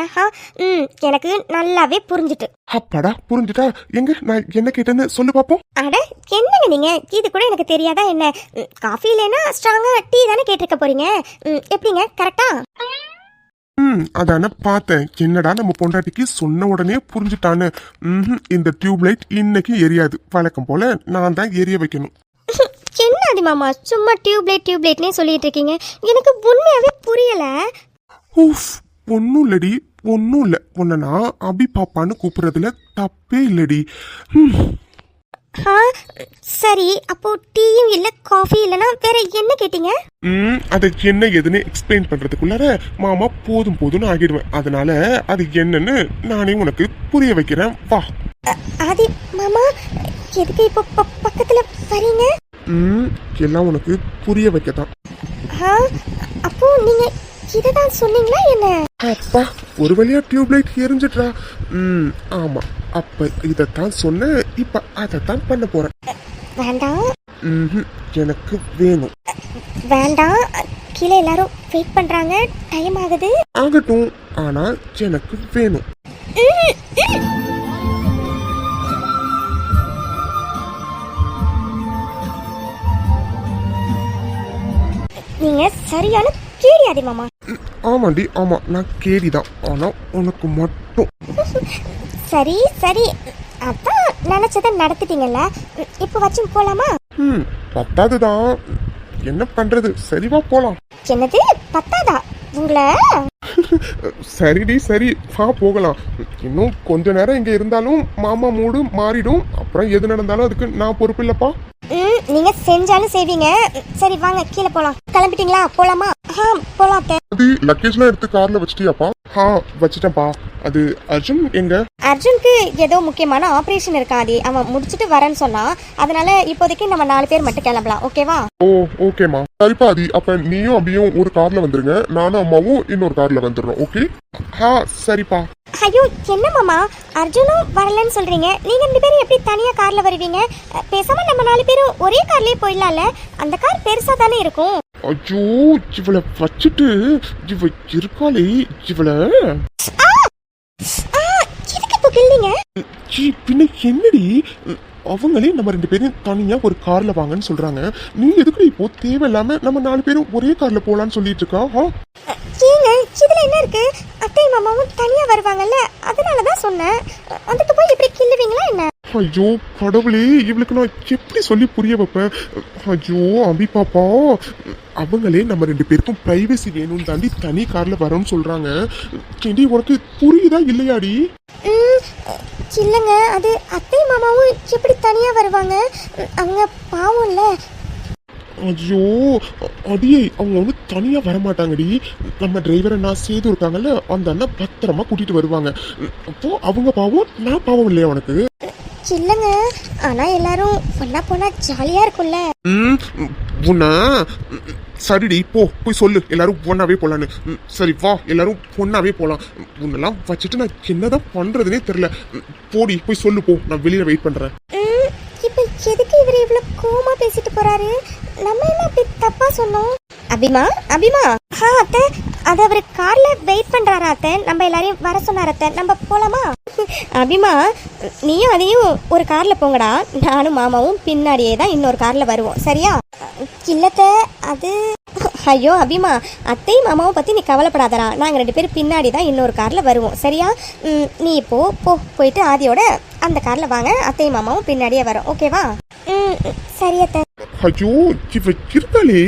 எனக்கு நல்லாவே புரிஞ்சுட்டு. அப்பாடா புரிஞ்சுட்டா. எங்க நான் என்ன கேட்டேன்னு சொல்லு பாப்போம். அட என்னங்க நீங்க, இது கூட எனக்கு தெரியாதா என்ன? காஃபி இல்லைன்னா ஸ்ட்ராங்கா டீ தானே கேட்டிருக்க போறீங்க. எப்படிங்க கரெக்டா? அதான பார்த்தேன். என்னடா நம்ம பொண்டாட்டிக்கு சொன்ன உடனே புரிஞ்சுட்டான்னு. இந்த டியூப் லைட் இன்னைக்கு எரியாது. வழக்கம் போல நான் தான் எரிய வைக்கணும். என்ன ஆதி மாமா சும்மா டியூப்லைட்னே சொல்லிட்டு இருக்கீங்க? எனக்கு உண்மையாவே புரியல. ஒன்னும் இல்லடி, ஒன்னும் இல்ல. உன்னை நான் அபி பாப்பான்னு கூப்பிடுறதுல தப்பே இல்லடி. சரி அப்போ டீயும் இல்ல காஃபி இல்லனா வேற என்ன கேட்டீங்க? அதை என்ன எதுன்னு எக்ஸ்பிளைன் பண்றதுக்குள்ளார மாமா போதும் போதும்னு ஆகிடுவேன். அதனால அது என்னன்னு நானே உனக்கு புரிய வைக்கிறேன். வா. ஆதி மாமா எதுக்கு இப்போ பக்கத்துல வரீங்க? எல்லாம் உனக்கு புரிய வைக்கத்தான். அப்போ நீங்க இததான் சொன்னீங்களா என்ன? அப்பா ஒரு வழியா டியூப் லைட் எரிஞ்சிட்டா. ஆமா அப்ப இதத்தான் சொன்ன. இப்ப அதத்தான் பண்ண போறேன். வேண்டாம். எனக்கு வேணும். வேண்டாம், கீழே எல்லாரும் வெயிட் பண்றாங்க, டைம் ஆகுது. ஆகட்டும், ஆனா எனக்கு வேணும். நீங்க சரியான கேடியாதி மாமா. ஆமாண்டி ஆமா, நான் கேடிதான். ஆனா உனக்கு மட்டும். சரி சரி, அதான் நினைச்சதை நடத்திட்டீங்கல்ல. இப்ப வச்சும் போலாமா? பத்தாதுதான், என்ன பண்றது? சரிவா போலாம். என்னது பத்தாதா உங்களை? சரிடி சரி, வா போகலாம். இன்னும் கொஞ்ச நேரம் இங்க இருந்தாலும் மாமா மூடு மாறிடும். அப்புறம் எது நடந்தாலும் அதுக்கு நான் பொறுப்பு இல்லப்பா. நீங்க செஞ்சாலும் செய்வீங்க. சரி வாங்க கீழே போலாம். கிளம்பிட்டீங்களா? போலாமா? போலாம். அது லக்கேஜ்லாம் எடுத்து கார்ல வச்சிட்டியாப்பா? வச்சிட்டேன்ப்பா. அது அர்ஜுன் எங்க? அர்ஜுனுக்கு ஏதோ முக்கியமான ஆபரேஷன் இருக்காது, அவன் முடிச்சிட்டு வரேன்னு சொன்னா. அதனால இப்போதைக்கு நம்ம 4 பேர் மட்டும் கிளம்பலாம். ஓகேவா? ஓ ஓகேமா. சரிப்பா அதி, அப்ப நீயும் அபியும் ஒரு கார்ல வந்துருங்க, நானும் அம்மாவும் இன்னொரு கார்ல வந்துடுறோம். ஓகே? சரிப்பா. ஐயோ என்ன மாமா, அர்ஜுனும் வரலன்னு சொல்றீங்க. நீங்க 2 பேரும் எப்படி தனியா கார்ல வருவீங்க? பேசாம நம்ம 4 பேரும் ஒரே கார்லயே போயிடலாம்ல. அந்த கார் பெருசா தானே இருக்கும். ஐயோ இவளை வச்சுட்டு இவ இருக்காளே இவளை. எதுக்கு இப்போ கிள்ளிங்க? பின்ன என்னடி, அவங்களே நம்ம 2 பேரும் தனியா ஒரு கார்ல வாங்கன்னு சொல்றாங்க. நீ எதுக்கு இப்போ தேவையில்லாம நம்ம 4 பேரும் ஒரே கார்ல போலான்னு சொல்லிட்டு இருக்கா? ஏங்க இதுல என்ன இருக்கு? அத்தை மாமாவும் தனியா வருவாங்கல்ல, அதனாலதான் சொன்னேன். அதுக்கு போய் இப்படி கிள்ளுவீங்களா என்ன? ஐயோ கடவுளே, இவளுக்கு நான் எப்படி சொல்லி புரிய வைப்பேன்? ஐயோ அபி பாப்பா, அவங்களே நம்ம 2 பேருக்கும் பிரைவசி வேணும்னு தாண்டி தனி கார்ல வரோம்னு சொல்றாங்க. கேண்டி உனக்கு புரியுதா இல்லையாடி? இல்லங்க, அது அத்தை மாமாவும் எப்படி தனியா வருவாங்க? அவங்க பாவம் இல்ல. ஐயோ அடியே, அவங்க வந்து தனியா வரமாட்டாங்கடி. நம்ம டிரைவரை நான் சேது இருக்காங்கல்ல, அந்த அண்ணன் பத்திரமா கூட்டிட்டு வருவாங்க. அப்போ அவங்க பாவம், நான் பாவம் இல்லையா உனக்கு? இல்லங்க, ஆனா எல்லாரும் ஒன்னா போனா ஜாலியா இருக்கும்ல. உன்ன சரிடி, போய் சொல்லு எல்லாரும் ஒன்னாவே போலான்னு. சரி வா, எல்லாரும் ஒன்னாவே போலாம். உன்னெல்லாம் வச்சுட்டு நான் என்னதான் பண்றதுனே தெரியல. போடி போய் சொல்லு, போ, நான் வெளியில வெயிட் பண்றேன். இப்ப எதுக்கு இவர் இவ்வளவு கோமா பேசிட்டு போறாரு? நம்ம என்ன அப்படி தப்பா சொன்னோம்? அபிமா அபிமா அத்தை அது அவர் கார்ல வெயிட் பண்றாரா அத்தை, நம்ம எல்லாரையும் வர சொன்னார் அத்தை, நம்ம போலாமா? அபிமா நீயும் அதையும் ஒரு கார்ல போங்கடா, நானும் மாமாவும் பின்னாடியே தான் இன்னொரு கார்ல வருவோம், சரியா? இல்லத்த அது ஐயோ அபிமா, அத்தையும் மாமாவும் பத்தி நீ கவலைப்படாதடா, நாங்க 2 பேரும் பின்னாடி தான் இன்னொரு கார்ல வருவோம், சரியா? நீ இப்போ போயிட்டு ஆதியோட அந்த கார்ல வாங்க, அத்தையும் மாமாவும் பின்னாடியே வரோம், ஓகேவா? சரி அத்தை. ஐயோ இவ இருக்காளே,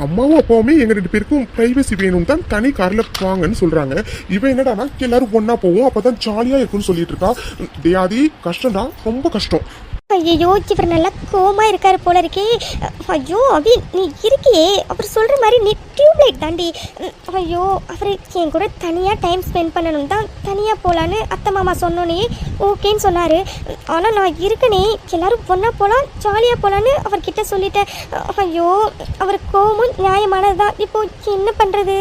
அம்மாவும் அப்பாவுமே எங்க 2 பேருக்கும் பிரைவசி வேணும் தான் தனி கார்ல வாங்கன்னு சொல்றாங்க. இவ என்னடானா எல்லாரும் ஒன்னா போவோம் அப்பதான் ஜாலியா இருக்கும்னு சொல்லிட்டு இருக்கா. தேயாதி கஷ்டம்டா, ரொம்ப கஷ்டம். ஐயோ இவர் நல்லா கோமா இருக்காரு போல இருக்கே. ஐயோ அபி நீ இருக்கியே, அவர் சொல்ற மாதிரி நீ டியூப்லைட் தாண்டி. ஐயோ அவர் என் கூட தனியா டைம் ஸ்பெண்ட் பண்ணணும் தான் தனியா போலான்னு அத்தை மாமா சொன்னோன்னே ஓகேன்னு சொன்னாரு. ஆனா நான் இருக்கனே, எல்லாரும் ஒன்னா போலாம் ஜாலியா போலான்னு அவர்கிட்ட சொல்லிட்டேன். ஐயோ அவர் கோமும் நியாயமானதுதான், இப்போ என்ன பண்றது?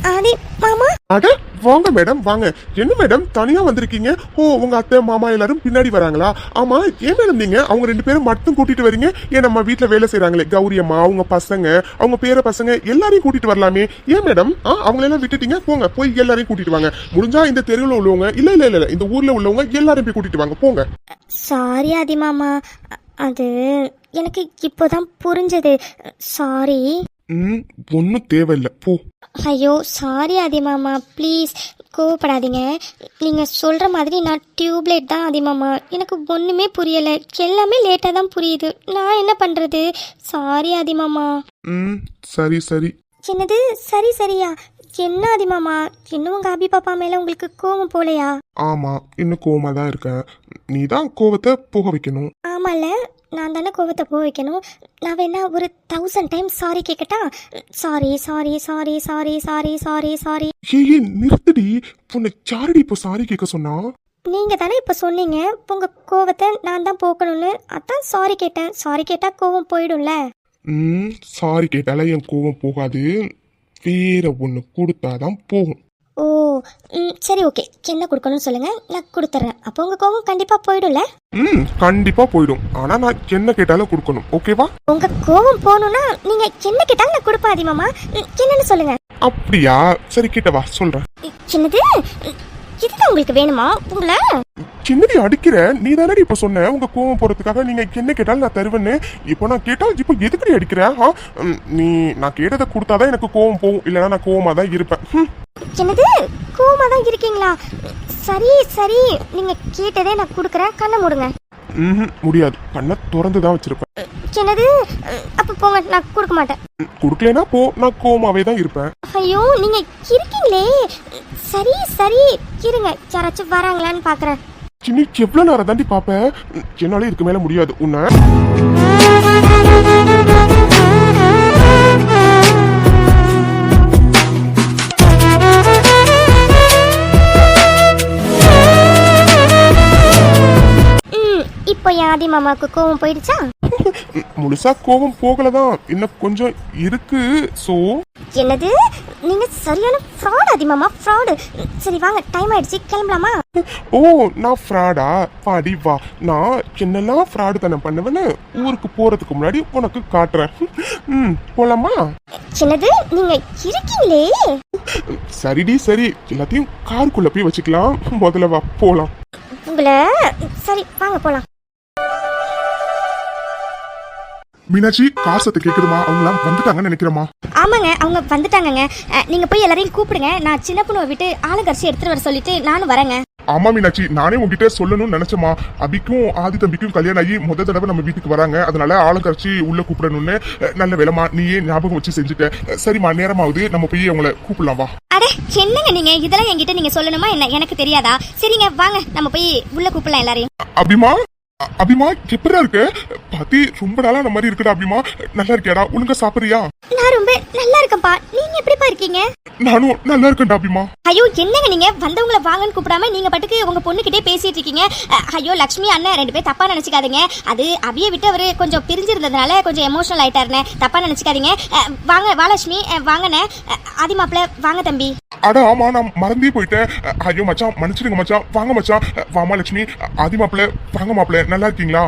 ஆதி மாமா அட வாங்க மேடம் வாங்க. என்ன மேடம் தனியா வந்திருக்கீங்க? ஓ உங்க அத்தை மாமா எல்லாரும் பின்னாடி வராங்களா? ஆமா ஏன் மேடம் நீங்க அவங்க 2 பேரும் மட்டும் கூட்டிட்டு வரீங்க? ஏன் நம்ம வீட்டுல வேலை செய்யறாங்களே கௌரி அம்மா, அவங்க பசங்க, அவங்க பேர பசங்க எல்லாரையும் கூட்டிட்டு வரலாமே, ஏன் மேடம் அவங்களெல்லாம் விட்டுட்டீங்க? போங்க போய் எல்லாரையும் கூட்டிட்டு வாங்க. முடிஞ்சா இந்த தெருவில் உள்ளவங்க இல்ல இந்த ஊர்ல உள்ளவங்க எல்லாரையும் போய் கூட்டிட்டு வாங்க போங்க. சாரி ஆதி மாமா, அது எனக்கு இப்போதான் புரிஞ்சது, சாரி. ஒன்னும் தேவையில்லை போ. ஐயோ சாரி ஆதி மாமா, ப்ளீஸ் கோவப்படாதீங்க. நீங்கள் சொல்கிற மாதிரி நான் டியூப்லைட் தான் ஆதி மாமா, எனக்கு ஒன்றுமே புரியலை, எல்லாமே லேட்டாக தான் புரியுது, நான் என்ன பண்ணுறது? சாரி ஆதி மாமா. சரி சரி. என்னது சரி சரியா? என்ன ஆதி மாமா, இன்னும் உங்கள் அபி பாப்பா மேலே உங்களுக்கு கோவம் போலையா? ஆமா இன்னும் கோவமா தான் இருக்கேன், நீ தான் கோவத்தை போக வைக்கணும். ஆமால நான் தானே கோவத்தை போக வைக்கணும். நான் வேணா ஒரு 1000 டைம் சாரி கேட்கட்டா? Sorry sorry sorry sorry sorry sorry sorry. ஏய் நிறுத்தடி, உன்னை சாரடி இப்போ சாரி கேட்க சொன்னா? நீங்கள் தானே இப்போ சொன்னீங்க உங்கள் கோவத்தை நான் தான் போக்கணும்னு, அதான் சாரி கேட்டேன். சாரி கேட்டால் கோவம் போயிடும்ல. சாரி கேட்டால என் கோவம் போகாது, வேற ஒன்று கொடுத்தாதான் போகும். ஓ சரி ஓகே, என்ன கொடுக்கணும்னு சொல்லுங்கள், நான் கொடுத்துட்றேன். அப்போ உங்கள் கோவம் கண்டிப்பாக போயிடும்ல? கண்டிப்பா போயிடும், ஆனா நான் என்ன கேட்டாலும் கொடுக்கணும், ஓகேவா? உங்கள் கோவம் போகணும்னா நீங்கள் என்ன கேட்டாலும் நான் கொடுப்பேன் ஆதி மாமா. என்னன்னு சொல்லுங்கள். அப்படியா? சரி கிட்ட வா சொல்றேன். என்னது இதுதான் உங்களுக்கு வேணுமா? உங்களை சின்னடி அடிக்கிற, நீ தானடி இப்ப சொன்ன உங்க கோவம் போறதுக்காக நீங்க என்ன கேட்டாலும் நான் தருவேன்னு. இப்போ நான் கேட்டா இப்போ எதுக்கடி அடிக்கிற? நீ நான் கேட்டதை கொடுத்தாதான் எனக்கு கோவம் போகும், இல்லைன்னா நான் கோவமா தான் இருப்பேன். என்னது கோவமா தான் இருக்கீங்களா? சரி சரி, நீங்க கேட்டதே நான் கொடுக்குறேன், கண்ணை மூடுங்க. முடியாது, கண்ணை திறந்து தான் வச்சிருப்பேன். என்னது? அப்ப போங்க, நான் கொடுக்க மாட்டேன். கொடுக்கலனா போ, நான் கோவமாவே தான் இருப்பேன். ஐயோ நீங்க இருக்கீங்களே. சரி சரி இருங்க, யாராச்சும் வராங்களான்னு பாக்குறேன். சின்ன எவ்வளவு நேரம் தாண்டி பாப்பேன், என்னால இதுக்கு மேல முடியாது உன்னை. இப்போ ஆதி மாமாவுக்கு கோவம் போயிடுச்சா? முழுசா கோவம் போகலதான், இன்னும் கொஞ்சம் இருக்கு. சோ என்னது? நீங்க சரியான ஃப்ராட் ஆதி மாமா, ஃப்ராடு. சரி வாங்க, டைம் ஆயிடுச்சு, கிளம்பலாமா? ஓ நான் ஃப்ராடா? பாடி வா, நான் என்னெல்லாம் ஃப்ராடு தானே பண்ணுவேன்னு ஊருக்கு போறதுக்கு முன்னாடி உனக்கு காட்டுறேன். போலாமா? என்னது? நீங்க இருக்கீங்களே. சரிடி சரி, எல்லாத்தையும் காருக்குள்ள போய் வச்சுக்கலாம், முதல்ல வா போலாம். உங்களை சரி வாங்க போலாம். மீனாட்சி கார் சத்து கேக்குதுமா? அவங்களாம் வந்துட்டாங்கன்னு நினைக்கிறேமா? ஆமாங்க அவங்க வந்துட்டாங்கங்க. நீங்க போய் எல்லாரையும் கூப்பிடுங்க, நான் சின்ன பொண்ணுவை விட்டு ஆளுங்கரிசி எடுத்துட்டு வர சொல்லிட்டு நானும் வரேங்க. ஆமா மீனாட்சி, நானே உங்ககிட்ட சொல்லணும்னு நினைச்சமா. அபிக்கும் ஆதி தம்பிக்கும் கல்யாணம் ஆகி முதல் தடவை நம்ம வீட்டுக்கு வராங்க, அதனால ஆளுங்கரிசி உள்ள கூப்பிடணும்னு. நல்ல வேலைமா நீயே ஞாபகம் வச்சு செஞ்சுட்ட. சரிம்மா நேரமாவது, நம்ம போய் அவங்கள கூப்பிடலாம் வா. அட என்னங்க நீங்க இதெல்லாம் என்கிட்ட நீங்க சொல்லணுமா என்ன? எனக்கு தெரியாதா? சரிங்க வாங்க, நம்ம போய் உள்ள கூப்பிடலாம் எல்லாரையும். அபிமா அபிமா எப்படா இருக்கு? பாத்தி ரொம்ப நாளா அந்த மாதிரி இருக்குடா. அபிமா நல்லா இருக்கியாடா? ஒழுங்கா சாப்பிடுறியா? நான் ரொம்ப நல்லா இருக்கேன்ப்பா, நீங்க எப்படிப்பா இருக்கீங்க? நானும் நல்லா இருக்கேன்டா அபிமா. ஐயோ என்னங்க நீங்க வந்தவங்கள வாங்கன்னு கூப்பிடாம நீங்க பாட்டுக்கு உங்க பொண்ணுகிட்டே பேசிட்டு இருக்கீங்க. ஐயோ லட்சுமி அண்ணன் 2 பேர் தப்பா நினைச்சுக்காதீங்க, அது அபியை விட்டு அவரு கொஞ்சம் பிரிஞ்சிருந்ததுனால கொஞ்சம் எமோஷனல் ஆயிட்டாருன்னு தப்பா நினைச்சுக்காதீங்க. வாங்க வாலட்சுமி, வாங்கண்ணே. ஆதி மாப்பிள்ள வாங்க தம்பி. அட ஆமா நான் மறந்தே போயிட்டேன். ஐயோ மச்சான் மன்னிச்சிடுங்க மச்சான். வாங்க மச்சான். வாமா லட்சுமி. ஆதி மாப்பிள்ள வாங்க மாப்பிள்ள, நல்லா இருக்கீங்களா?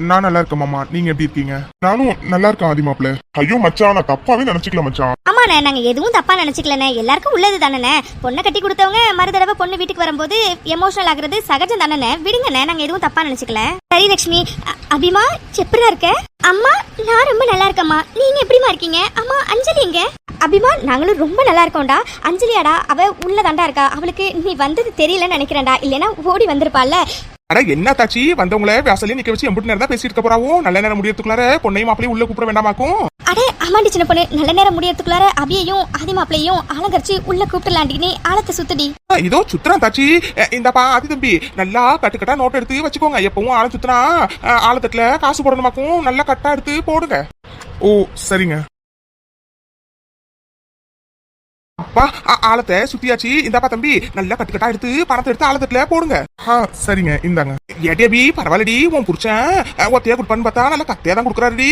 நான் நல்லா இருக்கேன் மாமா. நீங்க எப்படி இருக்கீங்க? நானும் நல்லா இருக்கேன் ஆதி மாப்பிள்ள. ஐயோ மச்சான், நான் தப்பாவே நினைச்சுக்கல மச்சான். ஆமாண்ணே, நாங்க எதுவும் தப்பா நினைச்சுக்கலண்ணே. எல்லாருக்கும் உள்ளது தானே. பொண்ணை கட்டி கொடுத்தவங்க மறு தடவை பொண்ணு வீட்டுக்கு வரும்போது எமோஷனல் ஆகுறது சகஜம் தானே. விடுங்கண்ணே, நாங்க எதுவும் தப்பா நினைச்சுக்கல. சரி லட்சுமி. அபிமா எப்படிதான் இருக்க? அம்மா நான் ரொம்ப நல்லா இருக்கம்மா. நீங்க எப்படிமா இருக்கீங்க? அம்மா அஞ்சலி எங்க? அபிமா நாங்களும் ரொம்ப நல்லா இருக்கோம்டா. அஞ்சலியாடா அவ உள்ளதாண்டா இருக்கா. அவளுக்கு நீ வந்தது தெரியலன்னு நினைக்கிறேன்டா. இல்லைன்னா ஓடி வந்திருப்பாள்ல. அட என்ன தாச்சி, வந்தவங்கள வாசல்ல நிக்க வச்சு எம்பிட்டு நேரம் தான் பேசிட்டு இருக்க போறாவோ? நல்ல நேரம் முடியறதுக்குள்ளார பொண்ணையும் மாப்பிளையும் உள்ள கூப்பிட வேண்டாமாக்கும்? அடே ஆமாண்டி சின்ன பொண்ணு, நல்ல நேரம் முடியறதுக்குள்ளார அபியையும் ஆதி மாப்பிளையும் அலங்கரிச்சு உள்ள கூப்பிடலாண்டின்னு ஆழத்தை சுத்துடி. இதோ சுத்துறான் தாச்சி. இந்தப்பா ஆதி தம்பி, நல்லா கட்டுக்கட்டா நோட் எடுத்து வச்சுக்கோங்க. எப்பவும் ஆழம் சுத்துனா ஆழத்தட்டுல காசு போடணுமாக்கும். நல்லா கட்டா எடுத்து போடுங்க. ஓ சரிங்க. அப்பா ஆழத்தை சுத்தியாச்சு. இந்தாப்பா தம்பி, நல்லா கட்டுக்கட்டா எடுத்து பணத்தை எடுத்து ஆழத்தட்டுல போடுங்க. சரிங்க இந்தாங்க. ஏடியபி பரவாயில்லடி, உன் புடிச்சேன் ஒத்தையா கொடுப்பான்னு பார்த்தா நல்லா கத்தையா தான் கொடுக்குறாருடி.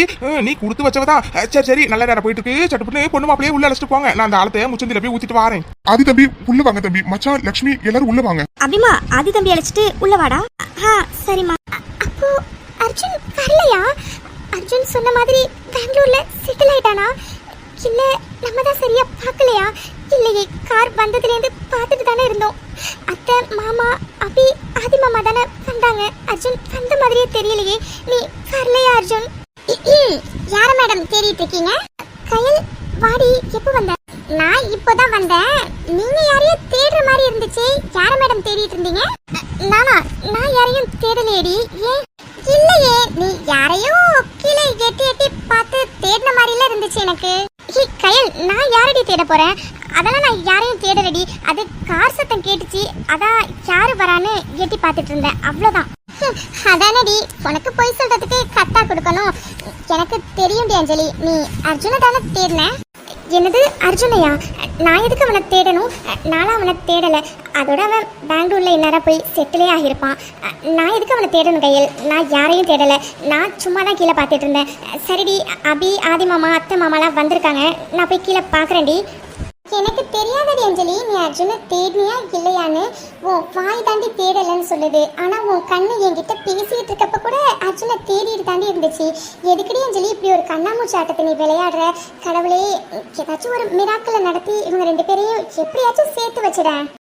நீ கொடுத்து வச்சவதான். சரி சரி, நல்ல நேரம் போயிட்டு இருக்கு. சட்டுப்புன்னு பொண்ணு மாப்பிளையே உள்ள அழைச்சிட்டு போங்க. நான் அந்த ஆழத்தை முச்சந்தில போய் ஊத்திட்டு வரேன். ஆதி தம்பி உள்ள வாங்க தம்பி. மச்சான் லட்சுமி எல்லாரும் உள்ள வாங்க. அபிமா ஆதி தம்பி அழைச்சிட்டு உள்ள வாடா. சரிம்மா. அப்போ அர்ஜுன் வரலையா? அர்ஜுன் சொன்ன மாதிரி பெங்களூர்ல செட்டில் ஆயிட்டானா? இல்ல நம்ம தான் சரியா பார்க்கலையா? இல்லையே, கார் வந்ததுல இருந்து பார்த்துட்டு தானே இருந்தோம். அத்தை மாமா அபி ஆதி மாமா தானே வந்தாங்க. அர்ஜுன் வந்த மாதிரியே தெரியலையே. நீ வரலையா அர்ஜுன்? யார மேடம் தேடிட்டு இருக்கீங்க? கயல் வாடி, எப்போ வந்த? நான் இப்போதான் வந்தேன். நீங்க யாரையும் தேடுற மாதிரி இருந்துச்சு. யார மேடம் தேடிட்டு இருந்தீங்க? நான் யாரையும் தேடலையேடி. ஏன்? இல்லையே, நீ யாரையும் கீழே எட்டி எட்டி பார்த்து தேடின மாதிரில இருந்துச்சு எனக்கு. கயல், நான் யாரடி தேட போறேன்? அதெல்லாம் நான் யாரையும் தேடலடி. அது கார் சத்தம் கேட்டுச்சு, அதான் யாரு வரான்னு எட்டி பார்த்துட்டு இருந்தேன், அவ்வளவுதான். அதானடி, உனக்கு போய் சொல்றதுக்கு கட்டா கொடுக்கணும். எனக்கு தெரியும் அஞ்சலி, நீ அர்ஜுனை தானே தேடின. என்னது அர்ஜுனையா? நான் எதுக்கு அவனை தேடணும்? நானும் அவனை தேடலை. அதோட அவன் பெங்களூர்ல இந்நேரம் போய் செட்டிலே ஆகியிருப்பான். நான் எதுக்கு அவனை தேடணும் கையில்? நான் யாரையும் தேடலை. நான் சும்மா தான் கீழே பார்த்துட்டு இருந்தேன். சரிடி, அபி ஆதி மாமா அத்தை மாமாலாம் வந்திருக்காங்க. நான் போய் கீழே பார்க்குறேன்டி. எனக்கு தெரியாதடி அஞ்சலி, நீ அர்ஜுனை தேடினியா இல்லையான்னு. உன் வாய் தாண்டி தேடலைன்னு சொல்லுது. ஆனால் உன் கண்ணு என்கிட்ட பேசிகிட்டு இருக்கப்ப கூட அர்ஜுனை தேடிட்டு தாண்டி இருந்துச்சு. எதுக்கடி அஞ்சலி இப்படி ஒரு கண்ணாமூச்சி ஆட்டத்தை நீ விளையாடுற? கடவுளே, ஏதாச்சும் ஒரு மிராக்கிளை நடத்தி இவங்க ரெண்டு பேரையும் எப்படியாச்சும் சேர்த்து வச்சிடேன்.